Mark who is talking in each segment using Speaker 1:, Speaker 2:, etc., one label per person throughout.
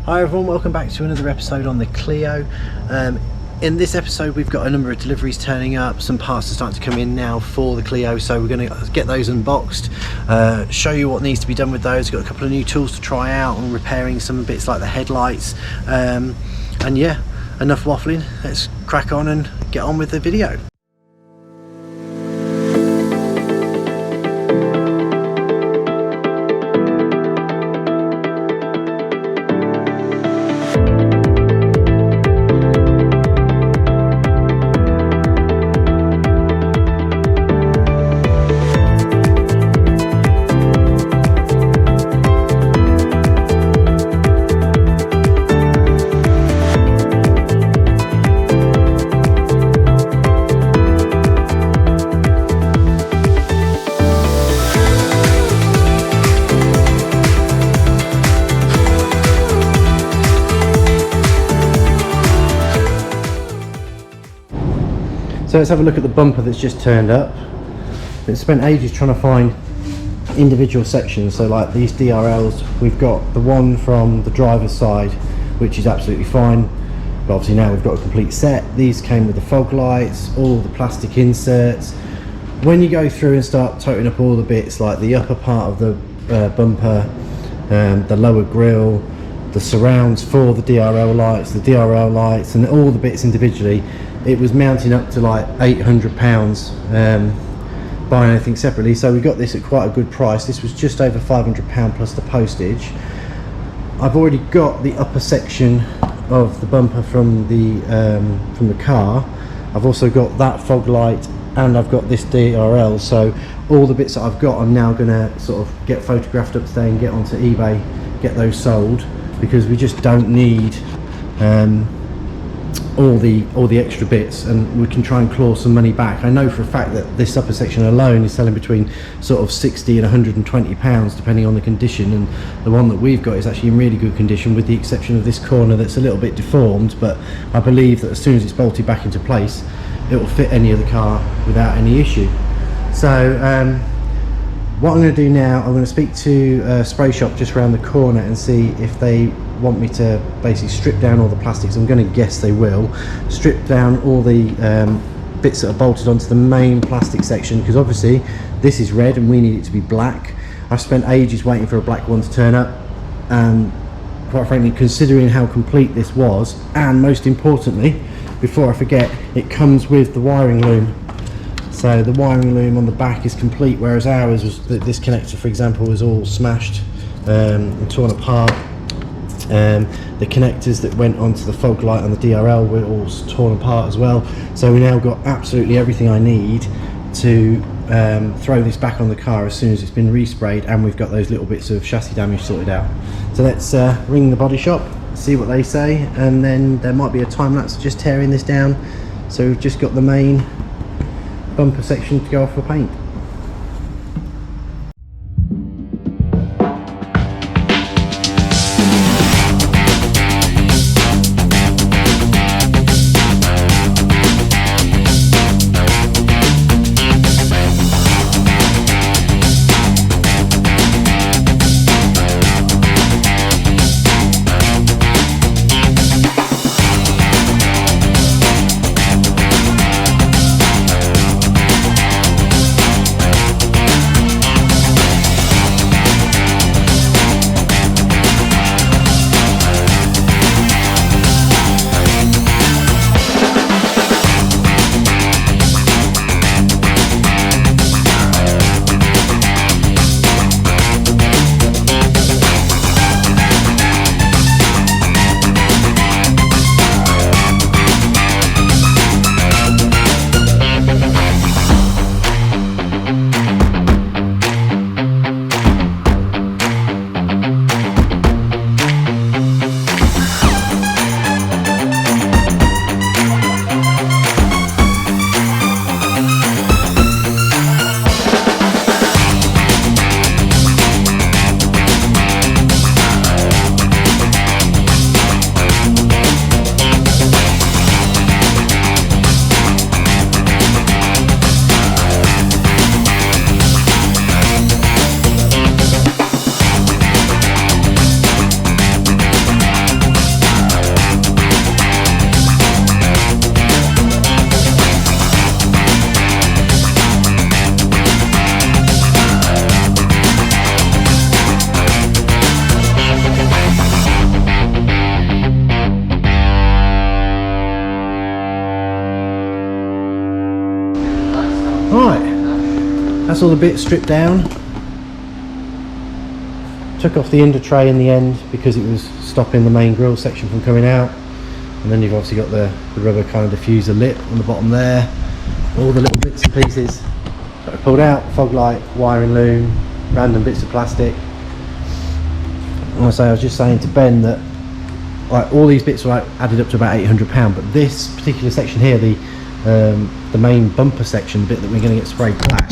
Speaker 1: Hi everyone, welcome back to another episode on the Clio. In this episode we've got a number of deliveries turning up. Some parts are starting to come in now for the Clio, so we're going to get those unboxed, show you what needs to be done with those. We've got a couple of new tools to try out and repairing some bits like the headlights, and yeah, enough waffling, let's crack on and get on with the video. So let's have a look at the bumper that's just turned up. It's spent ages trying to find individual sections. So like these DRLs, we've got the one from the driver's side, which is absolutely fine, but obviously now we've got a complete set. These came with the fog lights, all the plastic inserts. When you go through and start toting up all the bits, like the upper part of the bumper, the lower grille, the surrounds for the DRL lights, and all the bits individually, it was mounting up to like £800 buying anything separately. So we got this at quite a good price. This was just over £500 plus the postage. I've already got the upper section of the bumper from the car. I've also got that fog light and I've got this DRL, so all the bits that I've got I'm now going to sort of get photographed up today and get onto eBay, get those sold, because we just don't need all the extra bits, and we can try and claw some money back. I know for a fact that this upper section alone is selling between sort of £60 and £120 depending on the condition, and the one that we've got is actually in really good condition, with the exception of this corner that's a little bit deformed, but I believe that as soon as it's bolted back into place it will fit any other car without any issue. So what I'm going to do now, I'm going to speak to a spray shop just around the corner and see if they want me to basically strip down all the plastics. I'm going to guess they will. Strip down all the bits that are bolted onto the main plastic section, because obviously this is red and we need it to be black. I've spent ages waiting for a black one to turn up, and quite frankly, considering how complete this was, and most importantly, before I forget, it comes with the wiring loom. So the wiring loom on the back is complete, whereas ours was, this connector for example, was all smashed and torn apart. The connectors that went onto the fog light on the DRL were all torn apart as well. So we now got absolutely everything I need to throw this back on the car as soon as it's been resprayed, and we've got those little bits of chassis damage sorted out. So let's ring the body shop, see what they say, and then there might be a time lapse of just tearing this down. So we've just got the main bumper section to go off for paint. That's all the bits stripped down. Took off the under tray in the end because it was stopping the main grille section from coming out. And then you've obviously got the rubber kind of diffuser lip on the bottom there. All the little bits and pieces that I pulled out, fog light, wiring loom, random bits of plastic. And I was just saying to Ben that like all these bits were like added up to about £800, but this particular section here, the main bumper section, the bit that we're going to get sprayed black,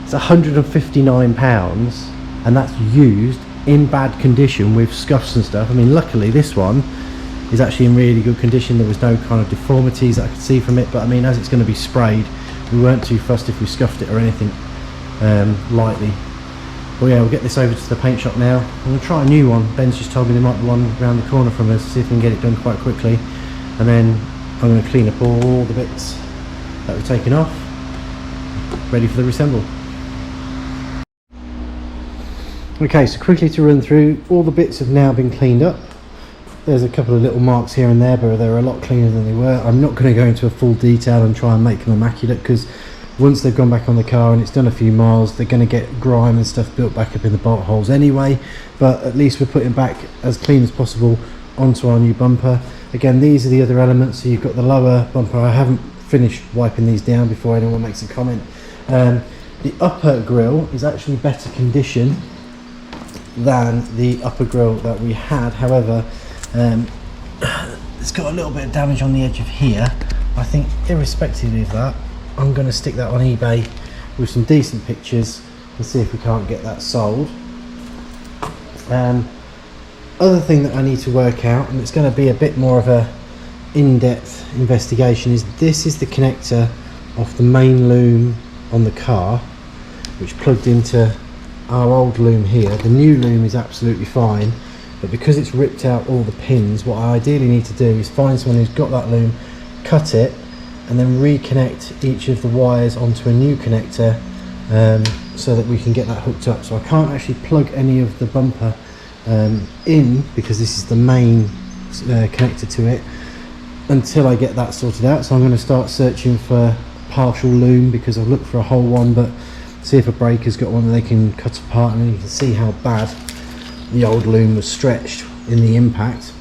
Speaker 1: it's £159, and that's used in bad condition with scuffs and stuff. I mean, luckily this one is actually in really good condition. There was no kind of deformities that I could see from it, but I mean, as it's going to be sprayed, we weren't too fussed if we scuffed it or anything lightly. Well, yeah, we'll get this over to the paint shop now. I'm going to try a new one. Ben's just told me there might be one around the corner from us, see if we can get it done quite quickly. And then I'm going to clean up all the bits that we've taken off, ready for the reassemble. Okay, so quickly to run through, all the bits have now been cleaned up. There's a couple of little marks here and there, but they're a lot cleaner than they were. I'm not going to go into a full detail and try and make them immaculate, because once they've gone back on the car and it's done a few miles, they're going to get grime and stuff built back up in the bolt holes anyway. But at least we're putting back as clean as possible onto our new bumper. Again, these are the other elements. So you've got the lower bumper. I haven't finished wiping these down before anyone makes a comment. The upper grille is actually better condition than the upper grille that we had. However, it's got a little bit of damage on the edge of here. I think irrespective of that, I'm going to stick that on eBay with some decent pictures and see if we can't get that sold. Other thing that I need to work out, and it's going to be a bit more of a in-depth investigation, is this is the connector off the main loom on the car, which plugged into our old loom here. The new loom is absolutely fine, but because it's ripped out all the pins, what I ideally need to do is find someone who's got that loom, cut it, and then reconnect each of the wires onto a new connector, so that we can get that hooked up. So I can't actually plug any of the bumper in, because this is the main connector to it, until I get that sorted out. So I'm going to start searching for partial loom, because I've looked for a whole one, but see if a breaker's got one that they can cut apart, and then you can see how bad the old loom was stretched in the impact.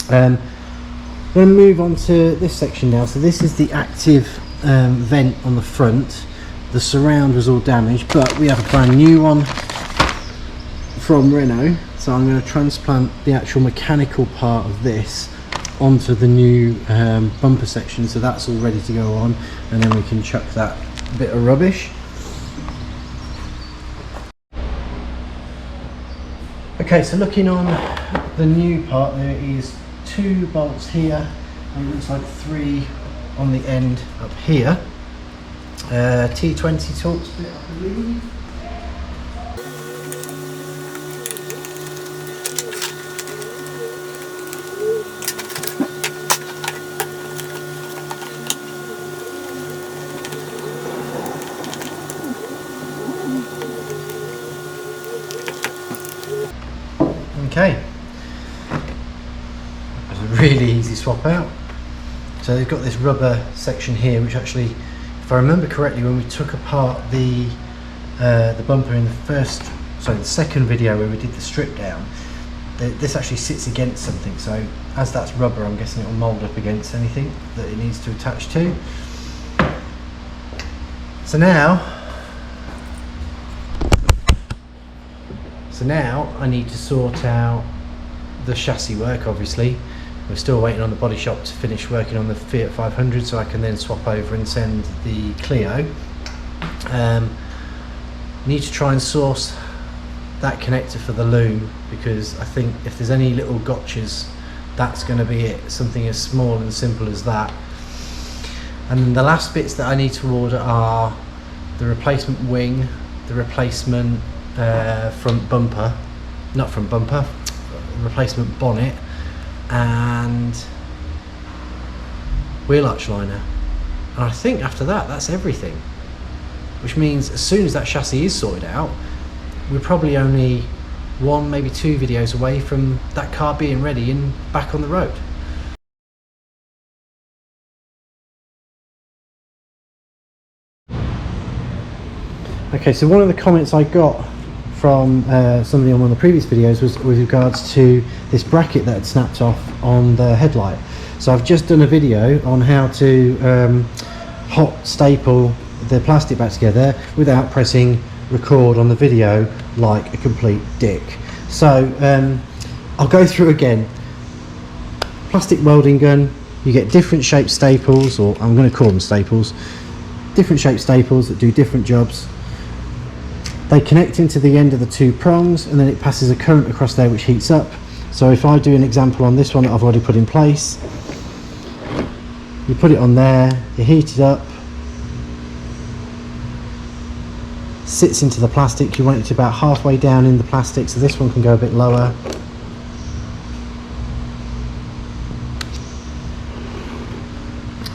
Speaker 1: I'm going to move on to this section now. So this is the active vent on the front. The surround was all damaged, but we have a brand new one from Renault. So I'm going to transplant the actual mechanical part of this onto the new bumper section, so that's all ready to go on, and then we can chuck that bit of rubbish. Okay, so looking on the new part, there is 2 bolts here, and it looks like 3 on the end up here. T20 Torx bit, I believe. Okay, it was a really easy swap out. So they've got this rubber section here, which actually, if I remember correctly, when we took apart the bumper in the second video where we did the strip down, this actually sits against something. So as that's rubber, I'm guessing it will mould up against anything that it needs to attach to. So now I need to sort out the chassis work. Obviously, we're still waiting on the body shop to finish working on the Fiat 500, so I can then swap over and send the Clio. Need to try and source that connector for the loom, because I think if there's any little gotchas, that's going to be it. Something as small and simple as that. And then the last bits that I need to order are the replacement wing, the replacement replacement bonnet, and wheel arch liner. And I think after that, that's everything. Which means as soon as that chassis is sorted out, we're probably only 1, maybe 2 videos away from that car being ready and back on the road. Okay, so one of the comments I got from somebody on one of the previous videos was with regards to this bracket that had snapped off on the headlight. So I've just done a video on how to hot staple the plastic back together without pressing record on the video like a complete dick. So I'll go through again. Plastic welding gun, you get different shaped staples, or I'm going to call them staples, different shaped staples that do different jobs. They connect into the end of the two prongs, and then it passes a current across there which heats up. So if I do an example on this one that I've already put in place, you put it on there, you heat it up, sits into the plastic. You want it to about halfway down in the plastic, so this one can go a bit lower.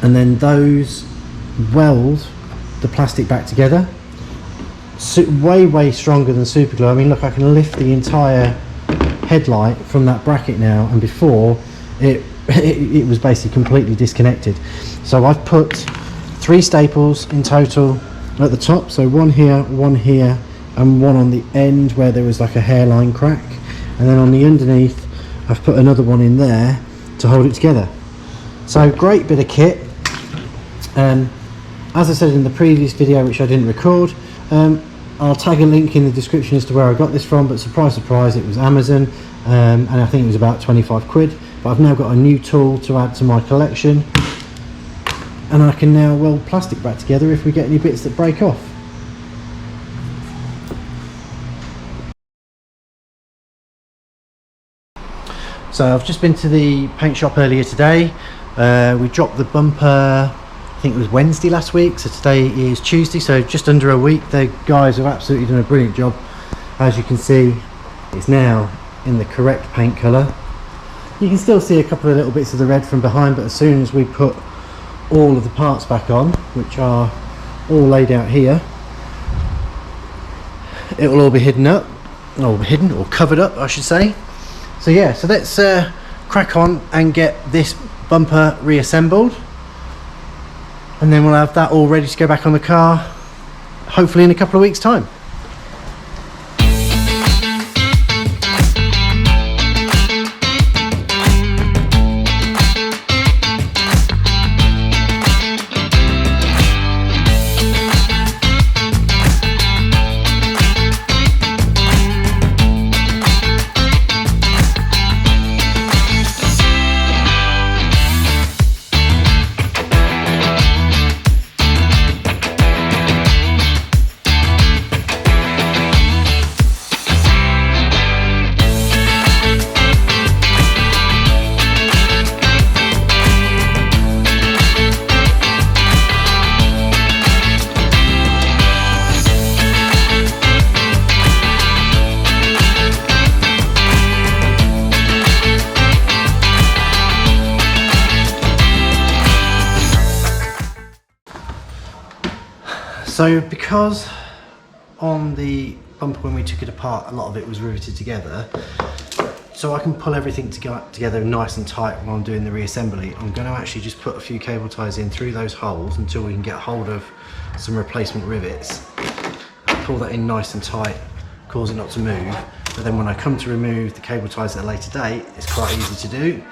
Speaker 1: And then those weld the plastic back together. Way stronger than super glue. I mean, look, I can lift the entire headlight from that bracket now, and before it was basically completely disconnected. So I've put 3 staples in total at the top, so one here, and one on the end where there was like a hairline crack, and then on the underneath I've put another one in there to hold it together. So great bit of kit. As I said in the previous video, which I didn't record, I'll tag a link in the description as to where I got this from, but surprise surprise, it was Amazon, and I think it was about 25 quid. But I've now got a new tool to add to my collection, and I can now weld plastic back together if we get any bits that break off. So I've just been to the paint shop earlier today. We dropped the bumper, I think it was Wednesday last week, so today is Tuesday, so just under a week. The guys have absolutely done a brilliant job. As you can see, it's now in the correct paint colour. You can still see a couple of little bits of the red from behind, but as soon as we put all of the parts back on, which are all laid out here, it will all be hidden up, or covered up I should say. So yeah, so let's crack on and get this bumper reassembled, and then we'll have that all ready to go back on the car, hopefully in a couple of weeks' time. So because on the bumper when we took it apart a lot of it was riveted together, so I can pull everything together nice and tight while I'm doing the reassembly, I'm going to actually just put a few cable ties in through those holes until we can get hold of some replacement rivets. Pull that in nice and tight, cause it not to move, but then when I come to remove the cable ties at a later date, it's quite easy to do.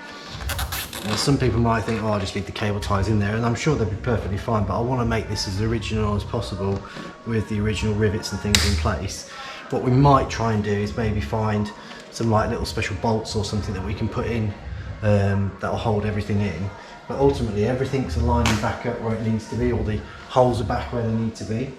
Speaker 1: Now, some people might think, oh, I'll just leave the cable ties in there, and I'm sure they'll be perfectly fine, but I want to make this as original as possible with the original rivets and things in place. What we might try and do is maybe find some like little special bolts or something that we can put in that'll hold everything in, but ultimately everything's aligning back up where it needs to be, all the holes are back where they need to be.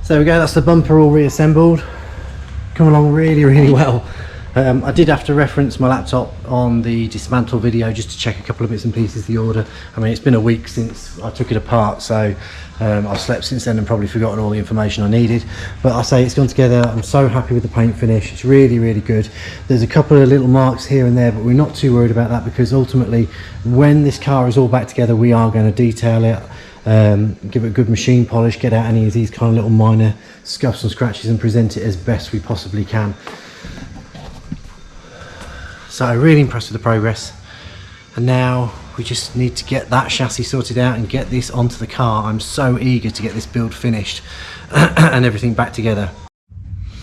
Speaker 1: So there we go, that's the bumper all reassembled. Come along really well. I did have to reference my laptop on the dismantle video just to check a couple of bits and pieces of the order. I mean, it's been a week since I took it apart, so I've slept since then and probably forgotten all the information I needed. But I say it's gone together. I'm so happy with the paint finish. It's really good. There's a couple of little marks here and there, but we're not too worried about that, because ultimately when this car is all back together, we are going to detail it, give it a good machine polish, get out any of these kind of little minor scuffs and scratches and present it as best we possibly can. So really impressed with the progress, and now we just need to get that chassis sorted out and get this onto the car. I'm so eager to get this build finished and everything back together.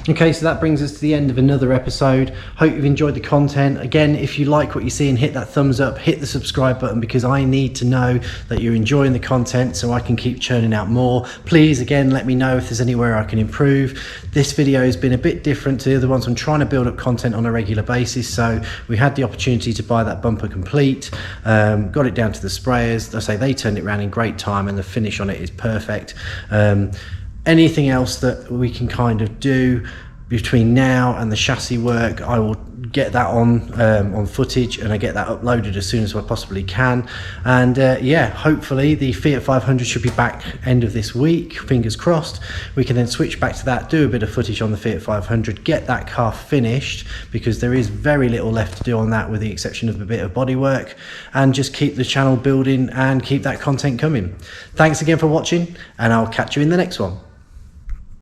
Speaker 1: Okay, so that brings us to the end of another episode. Hope you've enjoyed the content. Again, if you like what you see, and hit that thumbs up, hit the subscribe button, because I need to know that you're enjoying the content so I can keep churning out more. Please, again, let me know if there's anywhere I can improve. This video has been a bit different to the other ones. I'm trying to build up content on a regular basis, so we had the opportunity to buy that bumper complete, got it down to the sprayers. I say they turned it around in great time, and the finish on it is perfect. Anything else that we can kind of do between now and the chassis work, I will get that on footage, and I get that uploaded as soon as I possibly can. And yeah, hopefully the Fiat 500 should be back end of this week, fingers crossed. We can then switch back to that, do a bit of footage on the Fiat 500, get that car finished, because there is very little left to do on that with the exception of a bit of bodywork, and just keep the channel building and keep that content coming. Thanks again for watching, and I'll catch you in the next one.